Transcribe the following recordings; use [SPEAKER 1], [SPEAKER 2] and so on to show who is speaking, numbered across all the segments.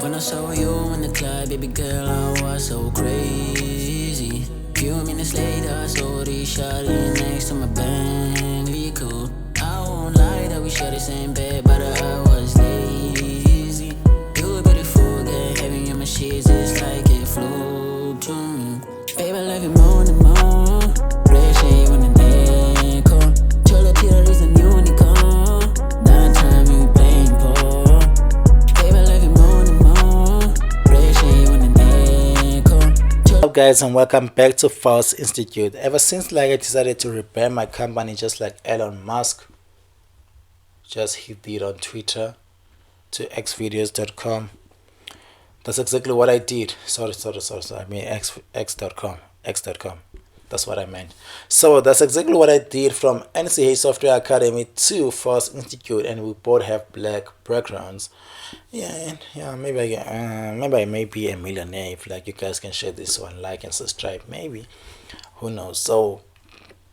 [SPEAKER 1] When I saw you in the club, baby girl, I was so crazy. Few minutes later, I saw this shawty next to my Bentley cool. I won't lie that we share the same bed, but I was lazy. You a beautiful girl, having your machines is like it flew to me. Baby, I love you more and more. Pressure when the day cold. Chola Tira is a unicorn. That time you playing poor. Baby, I love you more and more. Pressure when the day cold.
[SPEAKER 2] Hello guys, and welcome back to FOSS Institute. Ever since I decided to rebrand my company just like Elon Musk just hit it on Twitter to xvideos.com. That's exactly what I did. Sorry. I mean x.com. X.com. That's what I meant. So that's exactly what I did from NCH Software Academy to FOSS Institute, and we both have black backgrounds. Yeah, maybe I may be a millionaire if you guys can share this one, like and subscribe. Maybe, who knows? So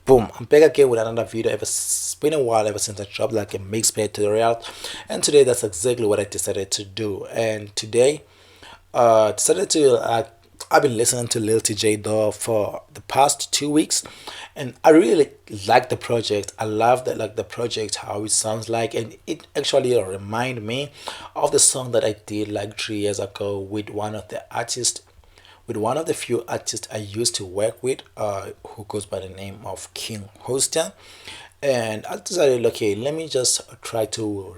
[SPEAKER 2] boom, I'm back again with another video. It's been a while ever since I dropped a MixPad tutorial, and today that's exactly what I decided to do. And today decided to I've been listening to Lil Tjay though for the past 2 weeks, and I really like the project. I love that, the project, how it sounds like, and it actually remind me of the song that I did 3 years ago with one of the artists, with one of the few artists I used to work with, who goes by the name of King Hoster. And I decided, okay, let me just try to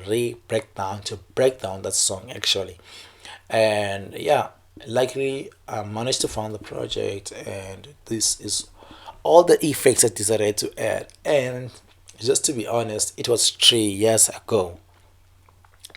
[SPEAKER 2] break down that song actually. And yeah, likely I managed to find the project, and this is all the effects I decided to add. And just to be honest, it was 3 years ago.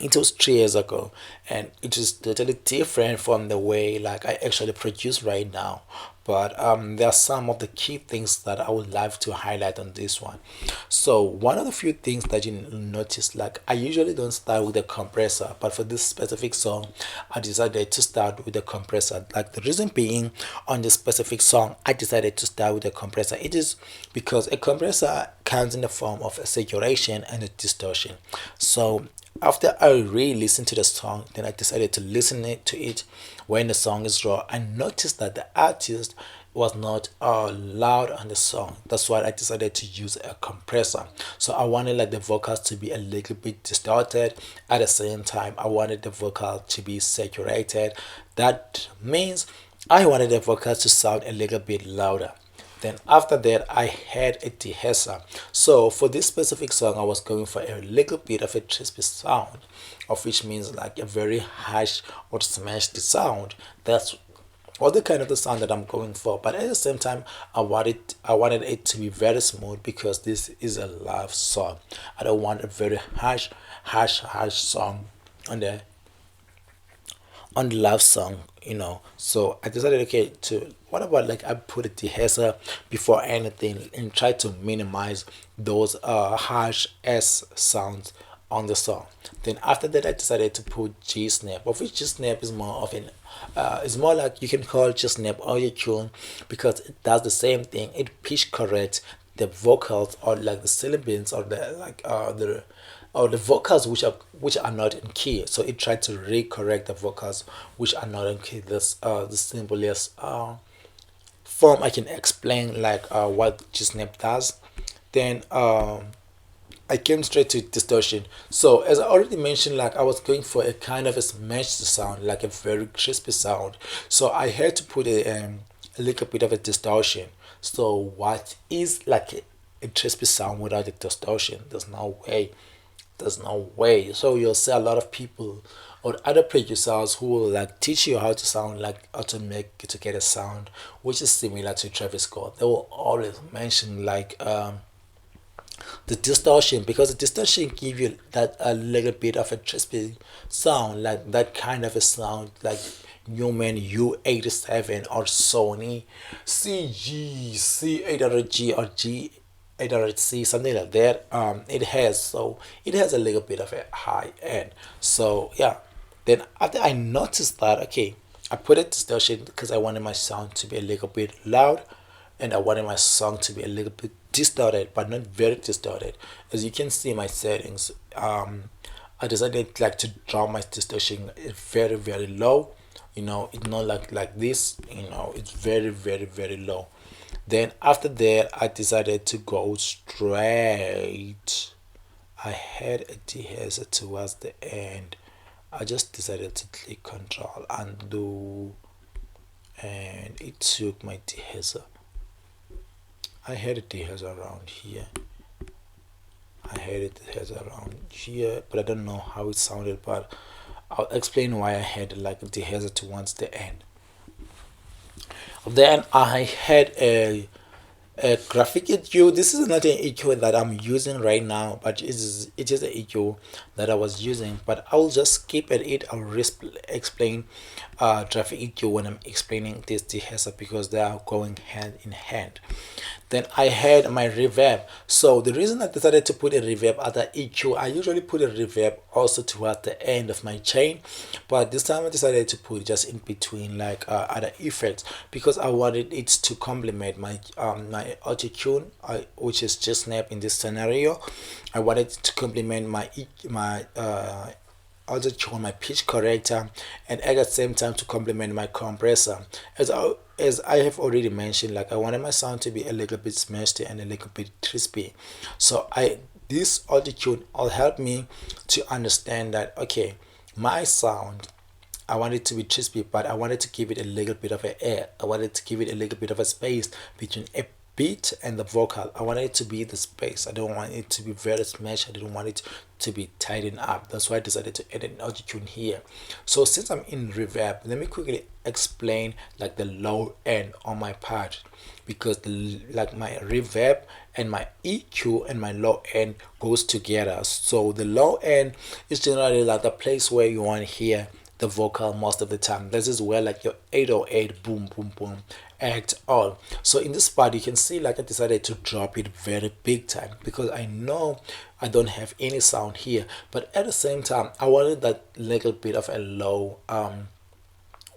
[SPEAKER 2] It was 3 years ago, and it is totally different from the way I actually produce right now. But there are some of the key things that I would like to highlight on this one. So one of the few things that you notice, I usually don't start with the compressor, but for this specific song I decided to start with the compressor. The reason being, on this specific song I decided to start with the compressor, it is because a compressor comes in the form of a saturation and a distortion. So after I re-listened to the song, then I decided to listen to it when the song is raw. I noticed that the artist was not loud on the song. That's why I decided to use a compressor. So I wanted the vocals to be a little bit distorted. At the same time, I wanted the vocal to be saturated. That means I wanted the vocals to sound a little bit louder. Then after that, I had a deesser. So for this specific song, I was going for a little bit of a crispy sound, of which means a very harsh or smashed sound. That's all the kind of the sound that I'm going for. But at the same time, I wanted it to be very smooth, because this is a love song. I don't want a very harsh song on the love song. So I decided, okay, to what about I put a deesser before anything and try to minimize those harsh s sounds on the song. Then after that, I decided to put G snap, of which G snap is more of an it's more you can call G snap audio tune, because it does the same thing. It pitch corrects the vocals, or the syllables, or the vocals which are not in key. So it tried to recorrect the vocals which are not in key. This the simplest form I can explain what G-Snap does. Then I came straight to distortion. So as I already mentioned, I was going for a kind of a smashed sound, a very crispy sound. So I had to put a little bit of a distortion. So what is a crispy sound without a distortion? There's no way. There's no way. So you'll see a lot of people or other producers who will teach you how to sound, how to get a sound which is similar to Travis Scott. They will always mention the distortion, because the distortion give you that a little bit of a crispy sound, that kind of a sound Newman U87 or Sony C800G or G800C, something like that. It has a little bit of a high end. So yeah, then after I noticed that, okay, I put a distortion because I wanted my sound to be a little bit loud, and I wanted my song to be a little bit distorted, but not very distorted. As you can see my settings, I decided like to drop my distortion very very low. It's not like this. It's very very very low. Then after that, I decided to go straight. I had a dehazer towards the end. I just decided to click Control Undo, and it took my dehazer. I had a dehazer around here. I had it has around here, but I don't know how it sounded. But I'll explain why I had like the hazard towards the end. Then I had a graphic EQ. This is not an EQ that I'm using right now, but it is an EQ that I was using. But I will just skip at it. I'll explain graphic EQ when I'm explaining this dehazer, because they are going hand in hand. Then I had my reverb. So the reason I decided to put a reverb at the EQ, I usually put a reverb also toward the end of my chain, but this time I decided to put just in between, like other effects, because I wanted it to complement my my auto tune, which is just snap in this scenario. I wanted it to complement my auto tune, my pitch corrector, and at the same time to complement my compressor. As I have already mentioned, like I wanted my sound to be a little bit smashed and a little bit crispy. So this auto tune will help me to understand that, okay, my sound, I want it to be crispy, but I wanted to give it a little bit of a air. I wanted to give it a little bit of a space between a beat and the vocal. I wanted it to be the space. I don't want it to be very smashed. I didn't want it to be tightened up. That's why I decided to add an auto tune here. So since I'm in reverb, let me quickly explain like the low end on my part, because like my reverb and my EQ and my low end goes together. So the low end is generally like the place where you want to hear the vocal most of the time. This is where like your 808 boom boom boom act all. So in this part you can see like I decided to drop it very big time, because I know I don't have any sound here, but at the same time I wanted that little bit of a low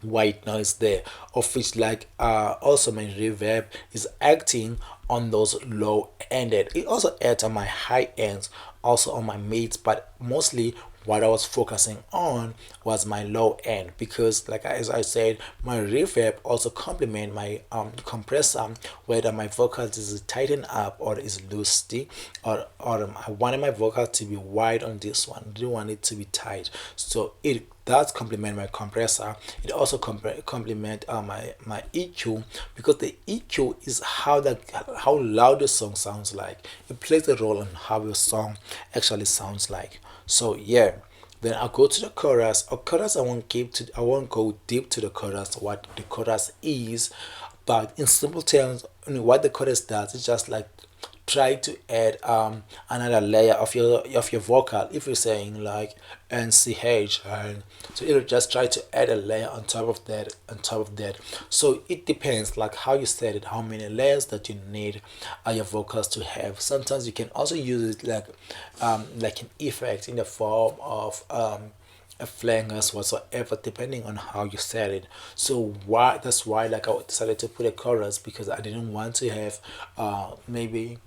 [SPEAKER 2] white noise there, of which like also my reverb is acting on those low ended. It also adds on my high ends, also on my mids, but mostly what I was focusing on was my low end, because like as I said, my reverb also complement my compressor, whether my vocals is tightened up or is loosely, or I wanted my vocal to be wide on this one. I didn't want it to be tight, so it does complement my compressor. It also complement my EQ, because the EQ is how loud the song sounds like. It plays a role in how your song actually sounds like. So yeah, then I'll go to the chorus. I won't go deep to the chorus, what the chorus is, but in simple terms, what the chorus does is just like try to add another layer of your vocal. If you're saying like NCH, and so it'll just try to add a layer on top of that. So it depends like how you set it, how many layers that you need your vocals to have. Sometimes you can also use it like an effect in the form of a flangers whatsoever, depending on how you set it. So that's why like I decided to put a chorus, because I didn't want to have maybe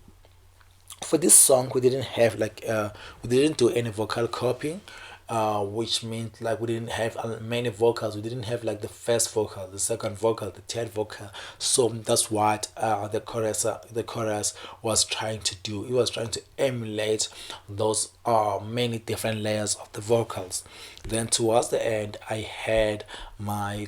[SPEAKER 2] for this song we didn't have like we didn't do any vocal copying, which means like we didn't have many vocals. We didn't have like the first vocal, the second vocal, the third vocal. So that's what the chorus was trying to do. It was trying to emulate those many different layers of the vocals. Then towards the end I had my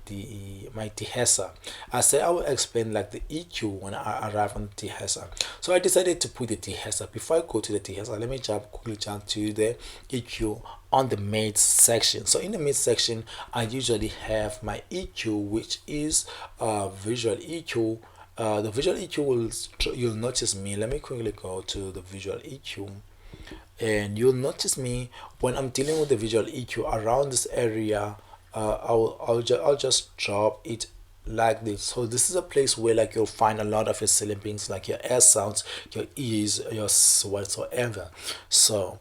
[SPEAKER 2] dehazer. I said I will explain like the EQ when I arrive on the dehazer. So I decided to put the dehazer. Before I go to the dehazer, let me quickly jump to the EQ on the mid section. So in the mid section, I usually have my EQ, which is visual EQ. The visual EQ you'll notice me. Let me quickly go to the visual EQ. And you'll notice me when I'm dealing with the visual EQ around this area. I'll just drop it like this. So this is a place where like you'll find a lot of your ceiling pings, like your air sounds, your ears, your whatsoever. So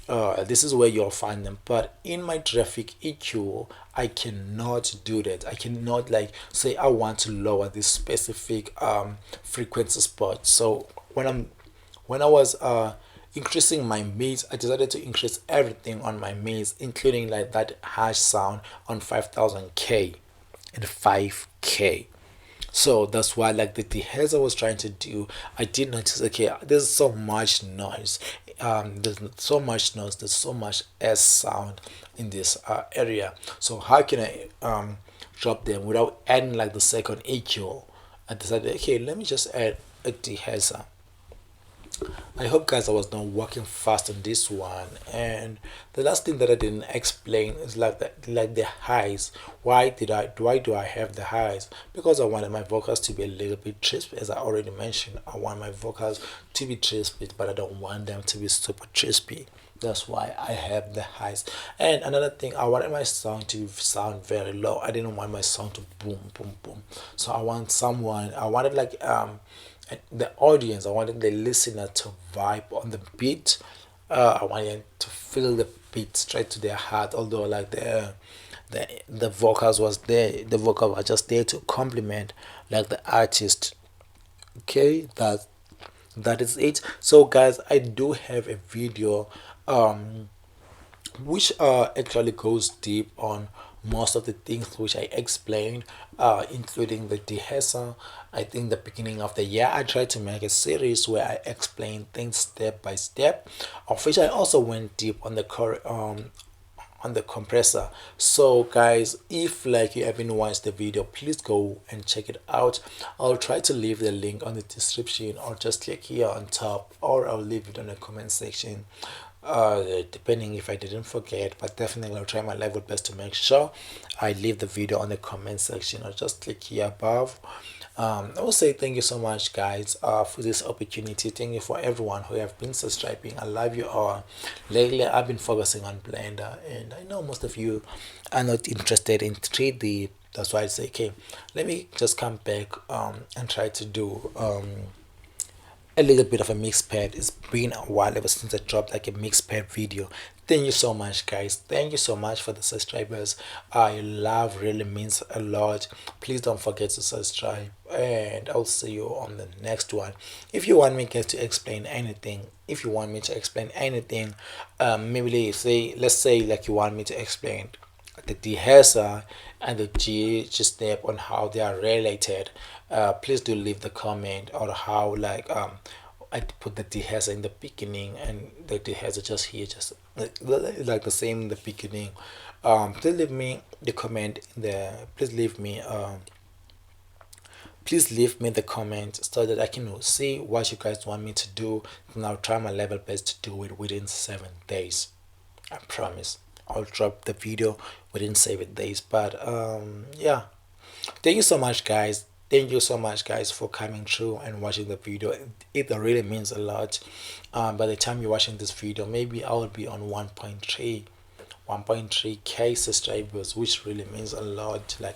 [SPEAKER 2] this is where you'll find them. But in my graphic EQ, I cannot do that. I cannot like say I want to lower this specific frequency spot. So when I was increasing my mids, I decided to increase everything on my mids, including like that hash sound on 5000K and 5K. So that's why like the heads I was trying to do, I did notice, okay, there's so much noise, there's so much noise, there's so much s sound in this area. So how can I drop them without adding like the second EQ? I decided, okay, let me just add a dehazer. I hope guys I was not working fast on this one. And the last thing that I didn't explain is like the highs. Why do I have the highs? Because I wanted my vocals to be a little bit crispy. As I already mentioned, I want my vocals to be crispy, but I don't want them to be super crispy. That's why I have the highs. And another thing, I wanted my song to sound very low. I didn't want my song to boom boom boom. So I wanted like the audience, I wanted the listener to vibe on the beat. I wanted to feel the beat straight to their heart. Although like the vocals was there, the vocal was just there to complement like the artist. Okay, that is it. So guys, I do have a video which actually goes deep on most of the things which I explained, including the dehazer. I think the beginning of the year I tried to make a series where I explain things step by step, of which I also went deep on the on the compressor. So guys, if like you haven't watched the video, please go and check it out. I'll try to leave the link on the description, or just click here on top, or I'll leave it on the comment section, depending if I didn't forget. But definitely I'll try my level best to make sure I leave the video on the comment section, or just click here above. I will say thank you so much guys for this opportunity. Thank you for everyone who have been subscribing. I love you all. Lately I've been focusing on Blender, and I know most of you are not interested in 3D. That's why I say, okay, let me just come back and try to do a little bit of a MixPad. It's been a while ever since I dropped like a MixPad video. Thank you so much guys, thank you so much for the subscribers. Your love really means a lot. Please don't forget to subscribe, and I'll see you on the next one. If you want me guys to explain anything, if you want me to explain anything, maybe let's say like you want me to explain the dehazer and the GH step on how they are related, please do leave the comment, or how like I put the dehazer in the beginning and the dehazer just here, just like the same in the beginning. Please leave me the comment in the please leave me the comment so that I can see what you guys want me to do, and I'll try my level best to do it within 7 days. I promise I'll drop the video within 7 days. But yeah, thank you so much guys, thank you so much guys for coming through and watching the video. It really means a lot. By the time you're watching this video, maybe I will be on 1.3k subscribers, which really means a lot. Like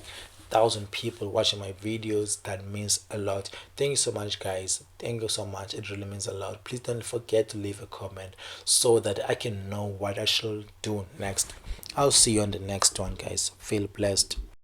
[SPEAKER 2] 1,000 people watching my videos, that means a lot. Thank you so much guys, thank you so much, it really means a lot. Please don't forget to leave a comment so that I can know what I should do next. I'll see you on the next one guys. Feel blessed.